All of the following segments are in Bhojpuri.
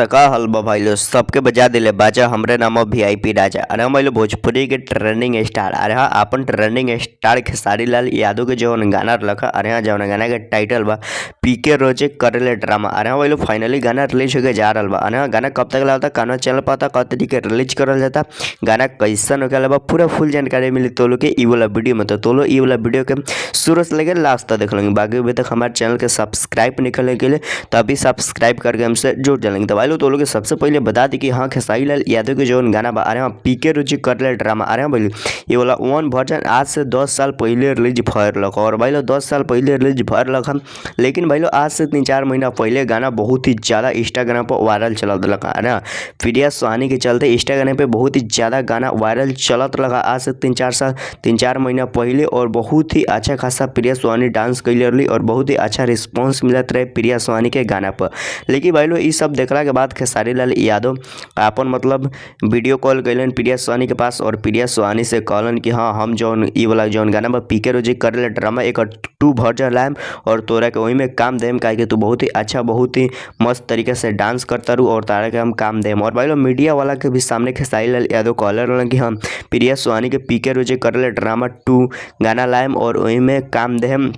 तो का हल बा भाई लो सबके बजा दिले बाजा हमरे नाम वीआईपी राजा। अरे हम लोग भोजपुरी के ट्रेंडिंग स्टार। अरे हाँ अपन ट्रेंडिंग स्टार खेसारी लाल यादव के जौन गाना रखा। अरे हाँ जौन गाना के टाइटल बा पीके रोजे करेले ड्रामा। अरे हाँ भाई फाइनली गाना रिलीज होके जा रहा बा। अरे हाँ गाना कब तक लाता काना चैनल पता कब तरीके रिलीज करल जाता गाना कैसन होके बा पूरा फुल जानकारी मिली तो लोग के ई वाला वीडियो में। तो लोग ई वाला वीडियो के शुरू से लेकर लास्ट तक देख लेंगे। बाकी अभी तक हमारे चैनल के सब्सक्राइब निकलने के लिए तो अभी सब्सक्राइब करके हमसे जुड़ जाएंगे। तो भाई लोग तो लोग सबसे पहले बता दी कि हाँ खेसारी लाल यादव के जो गाना बा। अरे हाँ पीके रुचि करेले ड्रामा। अरे हाँ भाई ये वाला वन वर्जन आज से 10 साल पहले रिलीज भर लग और भाई लोग 10 साल पहले रिलीज भर लग हम। लेकिन भाई लोग आज से 3-4 महीना पहले गाना बहुत ही ज़्यादा इंस्टाग्राम पर वायरल चलत लगा। अरे हाँ प्रिया सुहानी के चलते इंस्टाग्राम पे बहुत ही ज़्यादा गाना वायरल चलत लगा आज से 3-4 महीना पहले। और बहुत ही अच्छा खासा प्रिया सुहानी डांस कैले रही और बहुत ही अच्छा रिस्पॉन्स मिलत रहे प्रिया सुहानी के गाना पर। लेकिन भाई लोग ये सब देखला के बाद खेसारी लाल यादव अपन मतलब वीडियो कॉल कैलन प्रिया सुहानी के पास और प्रिया सुहानी से कहलन कि हाँ हम जौन ई वाला जौन गाना बा पीके रोजी करेले ड्रामा एक 2 वर्जन लाएम और तोरा के वही में काम देम काहे कि तू बहुत ही अच्छा बहुत ही मस्त तरीके से डांस करता रू और तारा के हम काम देम। और भाई लोग मीडिया वाला के भी सामने खेसारी लाल यादव कहले रहलन कि हम प्रिया सुहानी के पीके रोजी करेले ड्रामा 2 गाना लाएम और वही में काम देम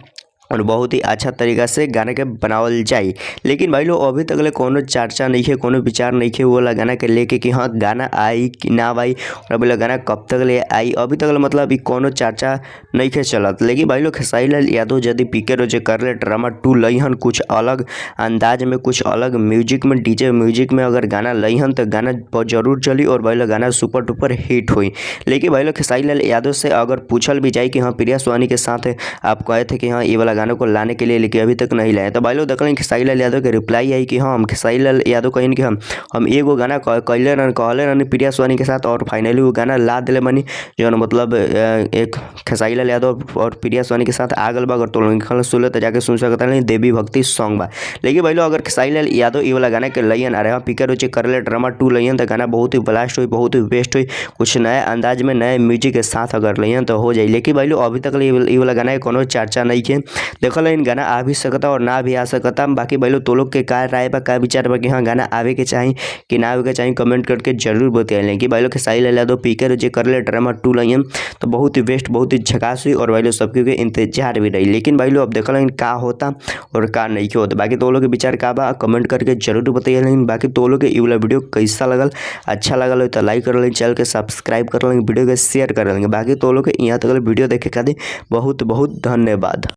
और बहुत ही अच्छा तरीका से गाना के बनावल जाए। लेकिन भाई लोग अभी तक कोनो चर्चा नहीं है कोनो विचार नहीं है वो वाला गाना के लेके कि हाँ गाना आई कि ना आई और अभी गाना कब तक ले आई अभी तक मतलब अभी कोनो चर्चा नहीं है चलत। लेकिन भाई लोग खेसारी लाल यादव यदि पीके रोजे करेले ड्रामा 2 लईहन कुछ अलग अंदाज में कुछ अलग म्यूजिक में डीजे म्यूजिक में अगर गाना लईहन तो गाना बहुत जरूर चली और भाई लोग गाना सुपर डुपर हिट हुई। लेकिन भाई लोग खेसारी लाल यादव से अगर पूछल भी जाए कि हाँ प्रिया सुहानी के साथ आप कहे थे कि हाँ ये वाला गानों को लाने के लिए लेकिन अभी तक नहीं लाए। तो भाई लोग देख खेसारी लाल यादव के रिप्लाई आई कि हाँ हम खेसारी लाल यादव कहें कि हम एगो गाना कहले रहनी प्रिया सुहानी के साथ और फाइनली वो गाना ला दिले बनी जो मतलब एक खेसारी लाल यादव और प्रिया सुहानी के साथ आ गल बा। अगर तो लोग सुन तो जाके सुन सकता नहीं देवी भक्ति सॉन्ग बा। लेकिन भाई लोग अगर खेसारी लाल यादव ये वाला गाना के लयन आ रहे पीके रोचे करेले ड्रामा 2 लयन तो गाना बहुत ही ब्लास्ट हुई बहुत ही बेस्ट हुई कुछ नए अंदाज में नए म्यूजिक के साथ अगर लयन तो हो जाए। लेकिन भाई लोग अभी तक ये वाला गाना के कोनो चर्चा नहीं है देखल इन गाना आ भी सकता और ना भी आ सकता। बाकी भाई लोग तो लोग के का राय बा का विचार बा कि हाँ गाना आवे के चाहिए कि ना आवे के चाहिए कमेंट करके जरूर बताइए। कि भाई लोग खेसारी लाल यादव पीके रोजे करेले ड्रामा 2 लयन तो बहुत ही बेस्ट बहुत ही झकास हुई और भाई लोग सबके इंतजार भी रही। लेकिन भाई लोग अब देखल इन का होता और का नहीं होता बाकी तो लोग के विचार का बा कमेंट करके जरूर बताइए। लेकिन बाकी तो लोग के ये वाला वीडियो कैसा लगल अच्छा लगल हो तो लाइक कर लेंगे चैनल के सब्सक्राइब कर लेंगे वीडियो के शेयर कर लेंगे। बाकी तो लोग के यहाँ तक वीडियो देखे खातिर बहुत बहुत धन्यवाद।